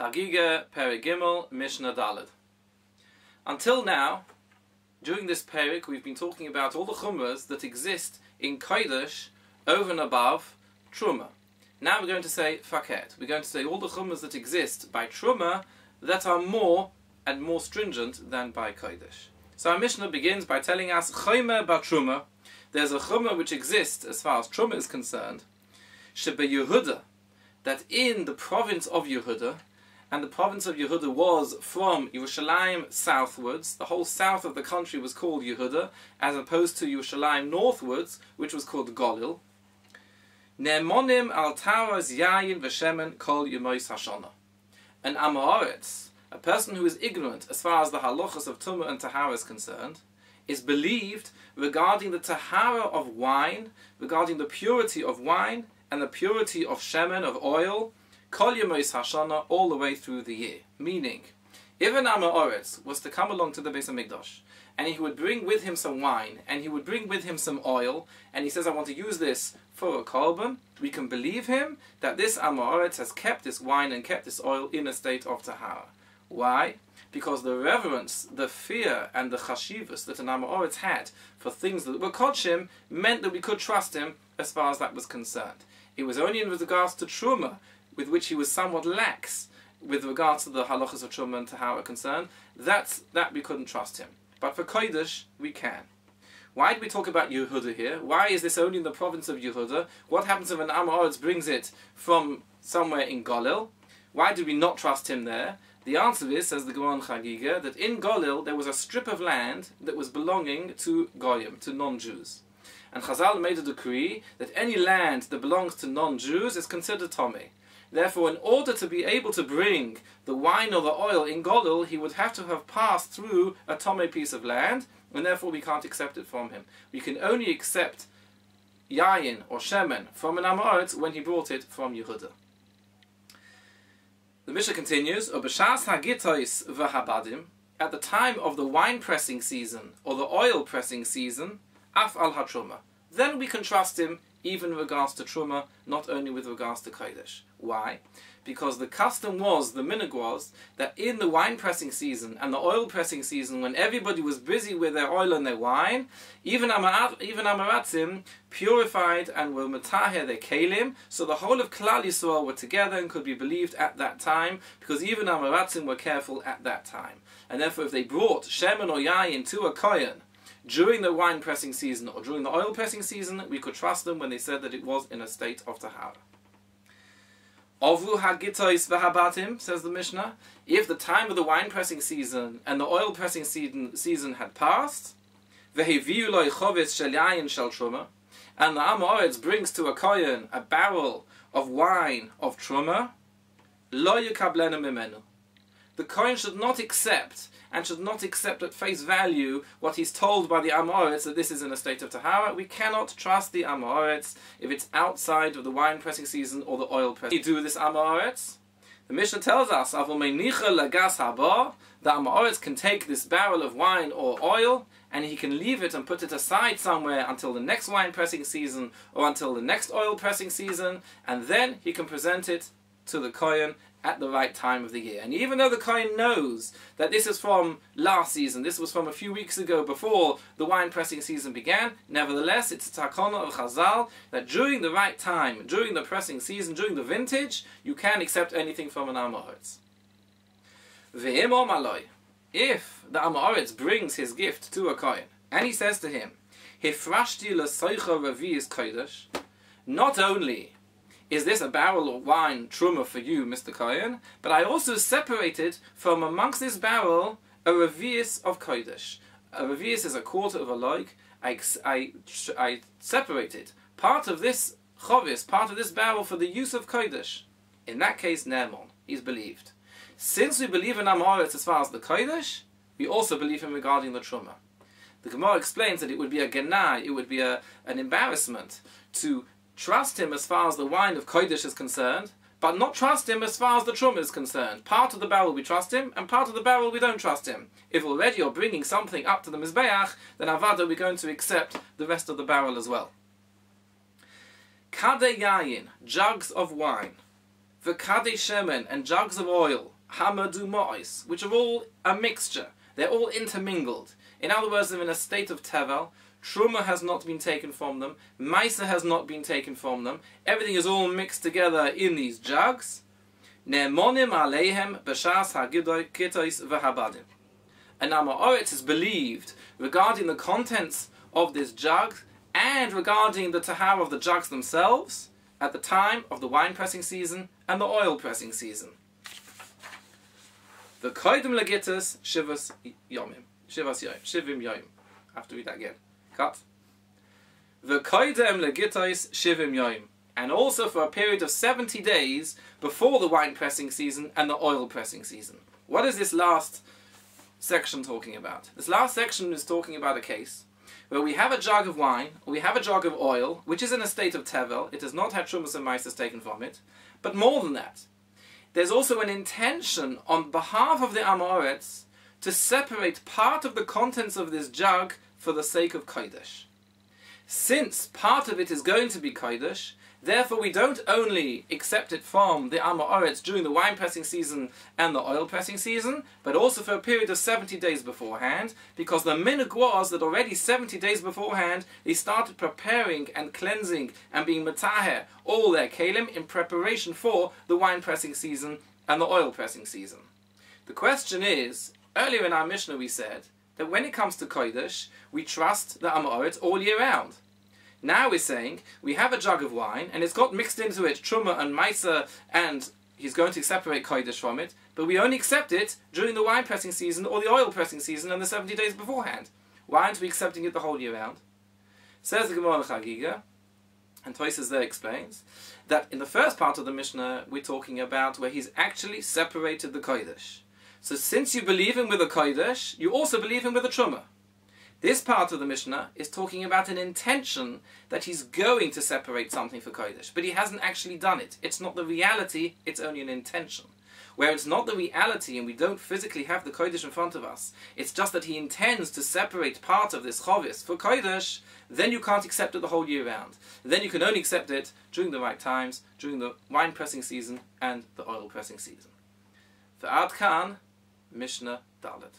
Xagiga, Perek Gimel, Mishnah Daled. Until now, during this Perek, we've been talking about all the chumras that exist in Kodesh over and above Truma. Now we're going to say Faket. We're going to say all the chumras that exist by Truma that are more and more stringent than by Kodesh. So our Mishnah begins by telling us Chomer ba Truma. There's a chumra which exists as far as Truma is concerned, Shebe Yehuda, that in the province of Yehuda, and the province of Yehuda was from Yerushalayim southwards. The whole south of the country was called Yehuda, as opposed to Yerushalayim northwards, which was called Golil. Ne'monim al taras yayin v'shemen kol yemois hashana. An Amoritz, a person who is ignorant as far as the halachas of Tumah and Tahara is concerned, is believed regarding the Tahara of wine, regarding the purity of wine, and the purity of shemen, of oil, Kol Yemois Hashana, all the way through the year. Meaning, if an Amoritz was to come along to the Beis HaMikdash, and he would bring with him some wine, and he would bring with him some oil, and he says, I want to use this for a korban, we can believe him that this Amoritz has kept this wine and kept this oil in a state of Tahara. Why? Because the reverence, the fear, and the chashivus that an Amoritz had for things that were kodshim meant that we could trust him as far as that was concerned. It was only in regards to Truma, with which he was somewhat lax with regards to the halachas of Truma and Tahara concerned, that we couldn't trust him. But for Kodesh, we can. Why do we talk about Yehuda here? Why is this only in the province of Yehuda? What happens if an Amoritz brings it from somewhere in Golil? Why do we not trust him there? The answer is, says the Gemara in Chagiga, that in Golil there was a strip of land that was belonging to Goyim, to non-Jews. And Chazal made a decree that any land that belongs to non-Jews is considered Tomei. Therefore, in order to be able to bring the wine or the oil in Golil, he would have to have passed through a Tomei piece of land, and therefore we can't accept it from him. We can only accept Yayin or Shemen from an Amoritz when he brought it from Yehuda. The Mishnah continues, Ubeshas hagitois v'habadim, at the time of the wine pressing season or the oil pressing season, af al hatruma, then we can trust him even in regards to Truma, not only with regards to Kodesh. Why? Because the custom was, the minhag was, that in the wine pressing season and the oil pressing season, when everybody was busy with their oil and their wine, even Amaratzim purified and were mataher their kelim, so the whole of Klal Yisrael were together and could be believed at that time, because even Amaratzim were careful at that time. And therefore if they brought Shemen or Yayin to a Kohen, during the wine pressing season or during the oil pressing season, we could trust them when they said that it was in a state of Tahara. Ovru hagitois v'habatim, says the Mishnah, if the time of the wine pressing season and the oil pressing season had passed, v'heviu lo chovetz shel yayin shel truma, and the Amoritz brings to a kohen a barrel of wine of truma, lo yukablenu mimenu. The kohen should not accept at face value what he's told by the Amoritz that this is in a state of Tahara. We cannot trust the Amoritz if it's outside of the wine pressing season or the oil pressing. What do this Amoritz? The Mishnah tells us, the Amoritz can take this barrel of wine or oil and he can leave it and put it aside somewhere until the next wine pressing season or until the next oil pressing season, and then he can present it to the Kohen at the right time of the year. And even though the Kohen knows that this is from last season, this was from a few weeks ago before the wine pressing season began, nevertheless it's a takana of Chazal that during the right time, during the pressing season, during the vintage, you can accept anything from an Amoritz. Ve'im omaloi, if the Amoritz brings his gift to a Kohen and he says to him, Hifrashti l'soicha revi'is kodesh, not only is this a barrel of wine, truma for you, Mr. Kohen, but I also separated from amongst this barrel a revi'is of kodesh. A revi'is is a quarter of a loig. I separated part of this chovis, part of this barrel for the use of kodesh. In that case, Ne'emon, he's believed. Since we believe in Amoritz as far as the kodesh, we also believe him regarding the truma. The Gemara explains that it would be a genai, it would be an embarrassment to trust him as far as the wine of Kodesh is concerned, but not trust him as far as the Truma is concerned. Part of the barrel we trust him, and part of the barrel we don't trust him. If already you're bringing something up to the Mizbeach, then Avada we're going to accept the rest of the barrel as well. Kade Yayin, jugs of wine. v'kadei shemen, and jugs of oil, hamadu mo'is, which are all a mixture. They're all intermingled. In other words, they're in a state of tevel. Truma has not been taken from them. Maisa has not been taken from them. Everything is all mixed together in these jugs. Ne'monim aleihem b'shas ha'kitois v'habadim. An Amoritz is believed regarding the contents of this jug and regarding the tahara of the jugs themselves at the time of the wine pressing season and the oil pressing season. The koidem legitus shivas yomim. Shivim yomim. I have to read that again. Cut. The koidem legitus shivim yomim. And also for a period of 70 days before the wine pressing season and the oil pressing season. What is this last section talking about? This last section is talking about a case where we have a jug of wine, or we have a jug of oil, which is in a state of tevel. It has not had trumas and maisas taken from it. But more than that, there's also an intention on behalf of the Amoritz to separate part of the contents of this jug for the sake of kodesh. Since part of it is going to be kodesh, therefore we don't only accept it from the Amoritz during the wine pressing season and the oil pressing season, but also for a period of 70 days beforehand, because the minhag was that already 70 days beforehand they started preparing and cleansing and being metaher all their kelim in preparation for the wine pressing season and the oil pressing season. The question is, earlier in our Mishnah we said that when it comes to kodesh, we trust the Amoritz all year round. Now we're saying we have a jug of wine and it's got mixed into it truma and maisa, and he's going to separate kodesh from it, but we only accept it during the wine pressing season or the oil pressing season and the 70 days beforehand. Why aren't we accepting it the whole year round? Says the Gemara Chagiga, and Tosfos there explains that in the first part of the Mishnah we're talking about where he's actually separated the kodesh. So since you believe him with a kodesh, you also believe him with a truma. This part of the Mishnah is talking about an intention that he's going to separate something for kodesh, but he hasn't actually done it. It's not the reality, it's only an intention. Where it's not the reality and we don't physically have the kodesh in front of us, it's just that he intends to separate part of this chovis for kodesh, then you can't accept it the whole year round. Then you can only accept it during the right times, during the wine pressing season and the oil pressing season. For Ad Kan, Mishnah Dalet.